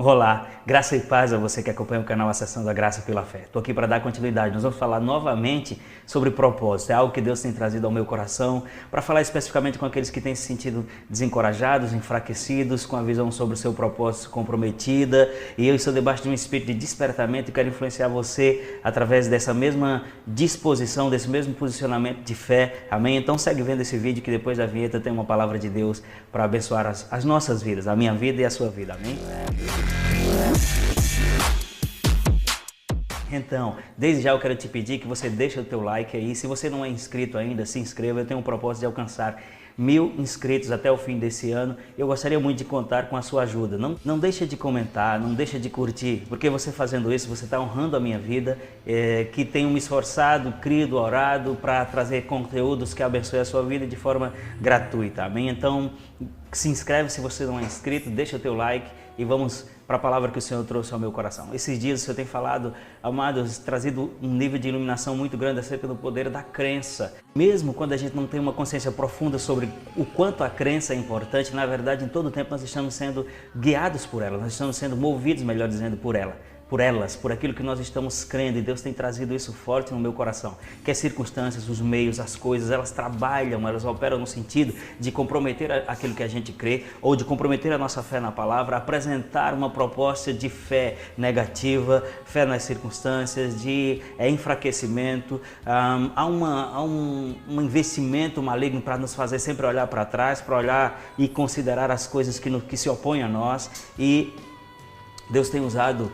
Olá, graça e paz a você que acompanha o canal Acessando a Graça pela Fé. Estou aqui para dar continuidade. Nós vamos falar novamente sobre propósito. É algo que Deus tem trazido ao meu coração para falar especificamente com aqueles que têm se sentido desencorajados, enfraquecidos, com a visão sobre o seu propósito comprometida. E eu estou debaixo de um espírito de despertamento e quero influenciar você através dessa mesma disposição, desse mesmo posicionamento de fé. Amém? Então segue vendo esse vídeo que depois da vinheta tem uma palavra de Deus para abençoar as nossas vidas, a minha vida e a sua vida. Amém? Então, desde já eu quero te pedir que você deixe o teu like aí. Se você não é inscrito ainda, se inscreva. Eu tenho um propósito de alcançar 1000 inscritos até o fim desse ano. Eu gostaria muito de contar com a sua ajuda. Não deixa de comentar, não deixa de curtir, porque você fazendo isso, você está honrando a minha vida, que tenho me esforçado, crido, orado para trazer conteúdos que abençoem a sua vida de forma gratuita. Amém? Então, se inscreve se você não é inscrito, deixa o teu like e vamos para a palavra que o Senhor trouxe ao meu coração. Esses dias o Senhor tem falado, amados, trazido um nível de iluminação muito grande acerca do poder da crença. Mesmo quando a gente não tem uma consciência profunda sobre o quanto a crença é importante, na verdade, em todo tempo nós estamos sendo guiados por ela, nós estamos sendo movidos, melhor dizendo, por ela. Por aquilo que nós estamos crendo, e Deus tem trazido isso forte no meu coração, que as circunstâncias, os meios, as coisas, elas trabalham, elas operam no sentido de comprometer aquilo que a gente crê, ou de comprometer a nossa fé na palavra, apresentar uma proposta de fé negativa, fé nas circunstâncias, de enfraquecimento, há um investimento maligno para nos fazer sempre olhar para trás, para olhar e considerar as coisas que se opõem a nós, e Deus tem usado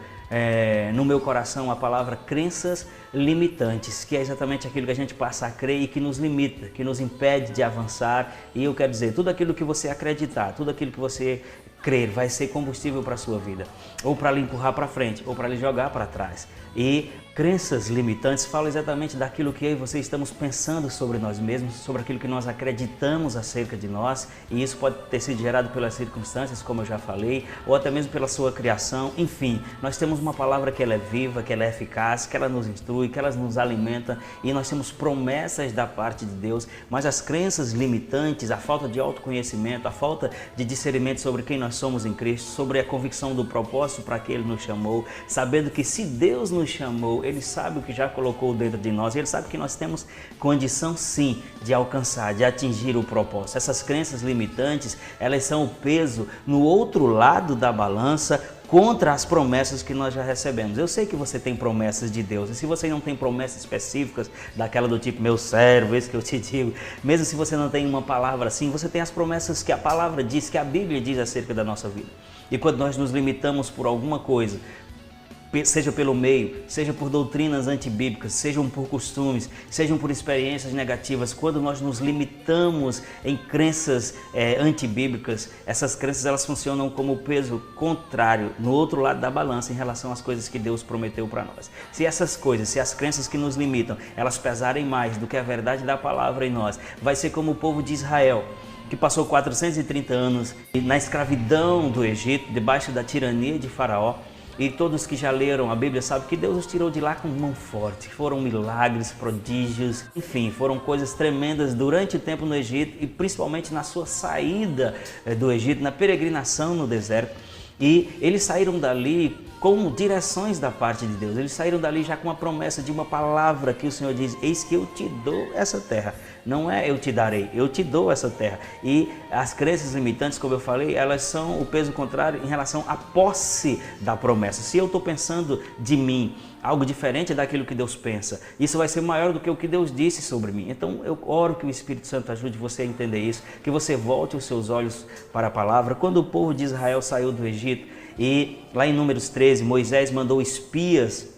no meu coração a palavra crenças limitantes, que é exatamente aquilo que a gente passa a crer e que nos limita, que nos impede de avançar. E eu quero dizer, tudo aquilo que você acreditar, tudo aquilo que você crer vai ser combustível para a sua vida, ou para lhe empurrar para frente, ou para lhe jogar para trás. E crenças limitantes falam exatamente daquilo que eu e você estamos pensando sobre nós mesmos, sobre aquilo que nós acreditamos acerca de nós, e isso pode ter sido gerado pelas circunstâncias, como eu já falei, ou até mesmo pela sua criação. Enfim, nós temos uma palavra que ela é viva, que ela é eficaz, que ela nos instrui, que ela nos alimenta, e nós temos promessas da parte de Deus, mas as crenças limitantes, a falta de autoconhecimento, a falta de discernimento sobre quem nós somos em Cristo, sobre a convicção do propósito para que Ele nos chamou, sabendo que se Deus nos chamou, Ele sabe o que já colocou dentro de nós, Ele sabe que nós temos condição sim de alcançar, de atingir o propósito. Essas crenças limitantes, elas são o peso no outro lado da balança contra as promessas que nós já recebemos. Eu sei que você tem promessas de Deus, e se você não tem promessas específicas, daquela do tipo, meu servo, esse que eu te digo, mesmo se você não tem uma palavra assim, você tem as promessas que a palavra diz, que a Bíblia diz acerca da nossa vida. E quando nós nos limitamos por alguma coisa, seja pelo meio, seja por doutrinas antibíblicas, sejam por costumes, sejam por experiências negativas, quando nós nos limitamos em crenças antibíblicas, essas crenças elas funcionam como peso contrário no outro lado da balança em relação às coisas que Deus prometeu para nós. Se essas coisas, se as crenças que nos limitam, elas pesarem mais do que a verdade da palavra em nós, vai ser como o povo de Israel, que passou 430 anos na escravidão do Egito, debaixo da tirania de Faraó. E todos que já leram a Bíblia sabem que Deus os tirou de lá com mão forte. Foram milagres, prodígios, enfim, foram coisas tremendas durante o tempo no Egito e principalmente na sua saída do Egito, na peregrinação no deserto. E eles saíram dali com direções da parte de Deus. Eles saíram dali já com a promessa de uma palavra que o Senhor diz: eis que eu te dou essa terra. Não é eu te darei, eu te dou essa terra. E as crenças limitantes, como eu falei, elas são o peso contrário em relação à posse da promessa. Se eu estou pensando de mim algo diferente daquilo que Deus pensa, isso vai ser maior do que o que Deus disse sobre mim. Então eu oro que o Espírito Santo ajude você a entender isso, que você volte os seus olhos para a palavra. Quando o povo de Israel saiu do Egito, e lá em Números 13, Moisés mandou espias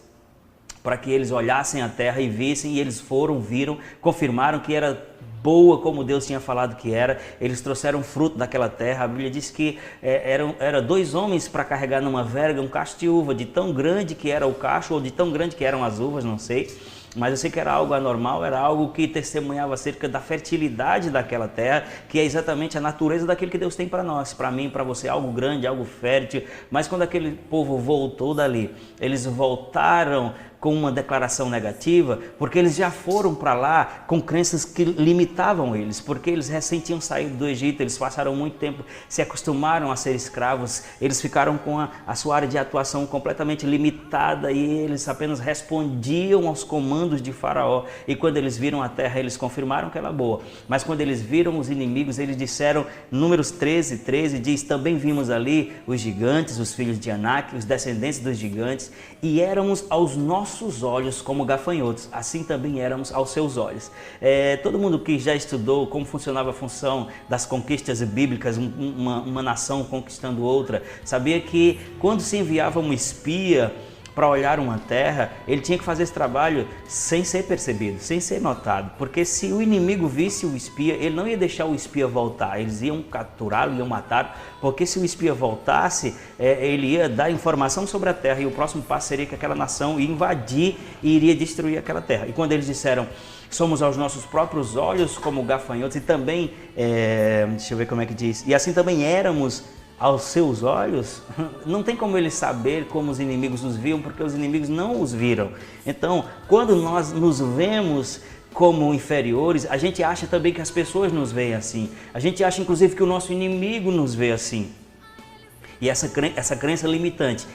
para que eles olhassem a terra e vissem, e eles viram, confirmaram que era boa como Deus tinha falado que era. Eles trouxeram fruto daquela terra. A Bíblia diz que eram 2 homens para carregar numa verga um cacho de uva, de tão grande que era o cacho, ou de tão grande que eram as uvas, não sei. Mas eu sei que era algo anormal, era algo que testemunhava acerca da fertilidade daquela terra, que é exatamente a natureza daquilo que Deus tem para nós, para mim, para você, algo grande, algo fértil. Mas quando aquele povo voltou dali, eles voltaram com uma declaração negativa, porque eles já foram para lá com crenças que limitavam eles, porque eles recém tinham saído do Egito, eles passaram muito tempo, se acostumaram a ser escravos, eles ficaram com a sua área de atuação completamente limitada e eles apenas respondiam aos comandos de Faraó. E quando eles viram a terra, eles confirmaram que era boa. Mas quando eles viram os inimigos, eles disseram, Números 13 diz, também vimos ali os gigantes, os filhos de Anak, os descendentes dos gigantes, e éramos aos nossos olhos como gafanhotos, assim também éramos aos seus olhos. Todo mundo que já estudou como funcionava a função das conquistas bíblicas, uma nação conquistando outra, sabia que quando se enviava um espia para olhar uma terra, ele tinha que fazer esse trabalho sem ser percebido, sem ser notado, porque se o inimigo visse o espia, ele não ia deixar o espia voltar, eles iam capturá-lo, iam matá-lo, porque se o espia voltasse, ele ia dar informação sobre a terra e o próximo passo seria que aquela nação ia invadir e iria destruir aquela terra. E quando eles disseram, somos aos nossos próprios olhos como gafanhotos, e também, deixa eu ver como é que diz, e assim também éramos aos seus olhos, não tem como eles saber como os inimigos nos viam, porque os inimigos não os viram. Então, quando nós nos vemos como inferiores, a gente acha também que as pessoas nos veem assim. A gente acha, inclusive, que o nosso inimigo nos vê assim. E essa crença limitante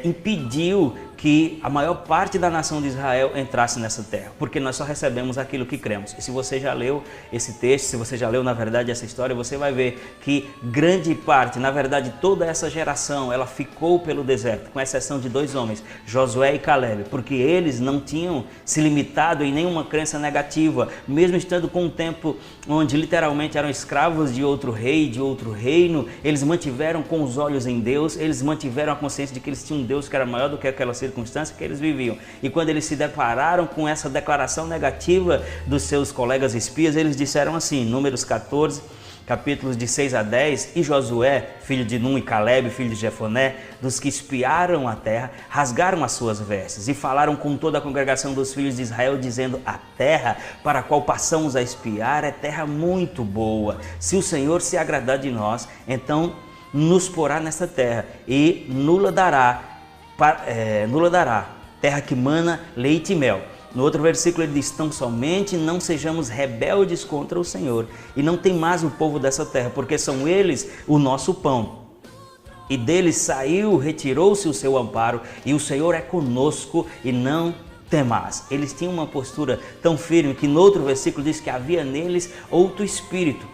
impediu que a maior parte da nação de Israel entrasse nessa terra, porque nós só recebemos aquilo que cremos. E se você já leu esse texto, se você já leu na verdade essa história, você vai ver que grande parte, na verdade toda essa geração, ela ficou pelo deserto, com exceção de 2 homens, Josué e Caleb, porque eles não tinham se limitado em nenhuma crença negativa, mesmo estando com um tempo onde literalmente eram escravos de outro rei, de outro reino, eles mantiveram com os olhos em Deus, eles mantiveram a consciência de que eles tinham um Deus que era maior do que aquela circunstância que eles viviam. E quando eles se depararam com essa declaração negativa dos seus colegas espias, eles disseram assim, Números 14, capítulos de 6 a 10, e Josué, filho de Num, e Caleb, filho de Jefoné, dos que espiaram a terra, rasgaram as suas vestes e falaram com toda a congregação dos filhos de Israel, dizendo, a terra para a qual passamos a espiar é terra muito boa. Se o Senhor se agradar de nós, então nos porá nessa terra e nula dará, terra que mana leite e mel. No outro versículo ele diz, tão somente não sejamos rebeldes contra o Senhor e não tem mais o povo dessa terra, porque são eles o nosso pão. E deles saiu, retirou-se o seu amparo, e o Senhor é conosco e não temais. Eles tinham uma postura tão firme que no outro versículo diz que havia neles outro espírito,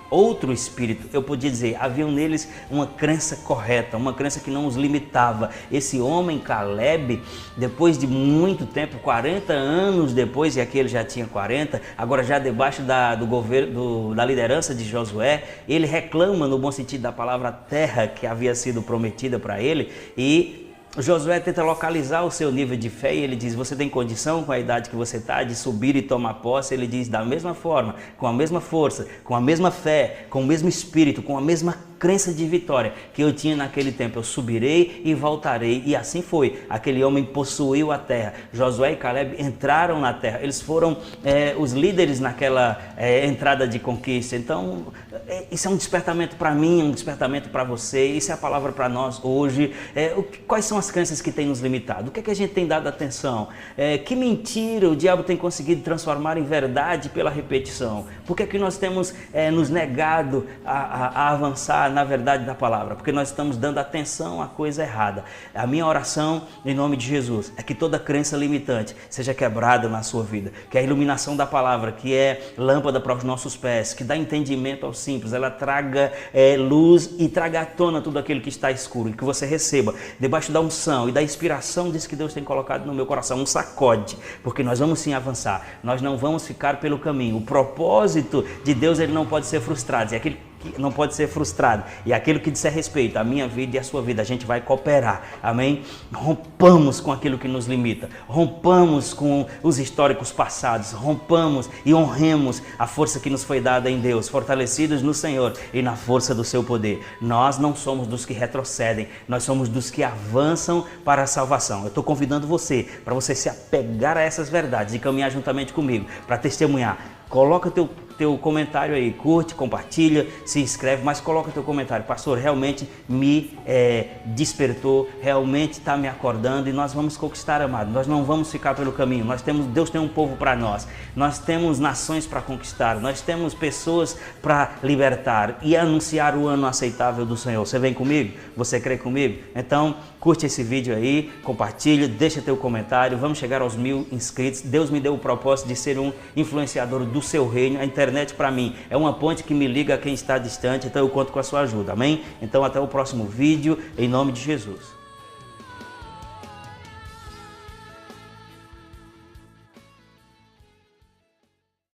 eu podia dizer, havia neles uma crença correta, uma crença que não os limitava. Esse homem Caleb, depois de muito tempo, 40 anos depois, e aqui ele já tinha 40, agora já debaixo do governo, da liderança de Josué, ele reclama no bom sentido da palavra terra que havia sido prometida para ele, e Josué tenta localizar o seu nível de fé e ele diz, você tem condição com a idade que você está de subir e tomar posse? Ele diz, da mesma forma, com a mesma força, com a mesma fé, com o mesmo espírito, com a mesma crença de vitória que eu tinha naquele tempo, eu subirei e voltarei. E assim foi, aquele homem possuiu a terra. Josué e Caleb entraram na terra, eles foram os líderes naquela entrada de conquista. Então isso é um despertamento para mim, um despertamento para você, isso é a palavra para nós hoje. Quais são as crenças que têm nos limitado? O que é que a gente tem dado atenção? Que mentira o diabo tem conseguido transformar em verdade pela repetição? Por que é que nós temos nos negado a avançar na verdade da palavra? Porque nós estamos dando atenção à coisa errada. A minha oração em nome de Jesus é que toda crença limitante seja quebrada na sua vida, que a iluminação da palavra, que é lâmpada para os nossos pés, que dá entendimento aos simples, ela traga luz e traga à tona tudo aquilo que está escuro, e que você receba debaixo da unção e da inspiração disso que Deus tem colocado no meu coração, um sacode, porque nós vamos sim avançar, nós não vamos ficar pelo caminho. O propósito de Deus, ele não pode ser frustrado, e aquele que não pode ser frustrado, e aquilo que disser respeito à minha vida e à sua vida, a gente vai cooperar, amém? Rompamos com aquilo que nos limita, rompamos com os históricos passados, rompamos e honremos a força que nos foi dada em Deus, fortalecidos no Senhor e na força do seu poder. Nós não somos dos que retrocedem, nós somos dos que avançam para a salvação. Eu estou convidando você, para você se apegar a essas verdades e caminhar juntamente comigo, para testemunhar. Coloca teu comentário aí, curte, compartilha, se inscreve, mas coloca teu comentário. Pastor, realmente me despertou, realmente está me acordando e nós vamos conquistar, amado. Nós não vamos ficar pelo caminho. Deus tem um povo para nós. Nós temos nações para conquistar. Nós temos pessoas para libertar e anunciar o ano aceitável do Senhor. Você vem comigo? Você crê comigo? Então, curte esse vídeo aí, compartilha, deixa teu comentário. Vamos chegar aos 1000 inscritos. Deus me deu o propósito de ser um influenciador do seu reino. A internet para mim é uma ponte que me liga a quem está distante, então eu conto com a sua ajuda, amém? Então até o próximo vídeo, em nome de Jesus.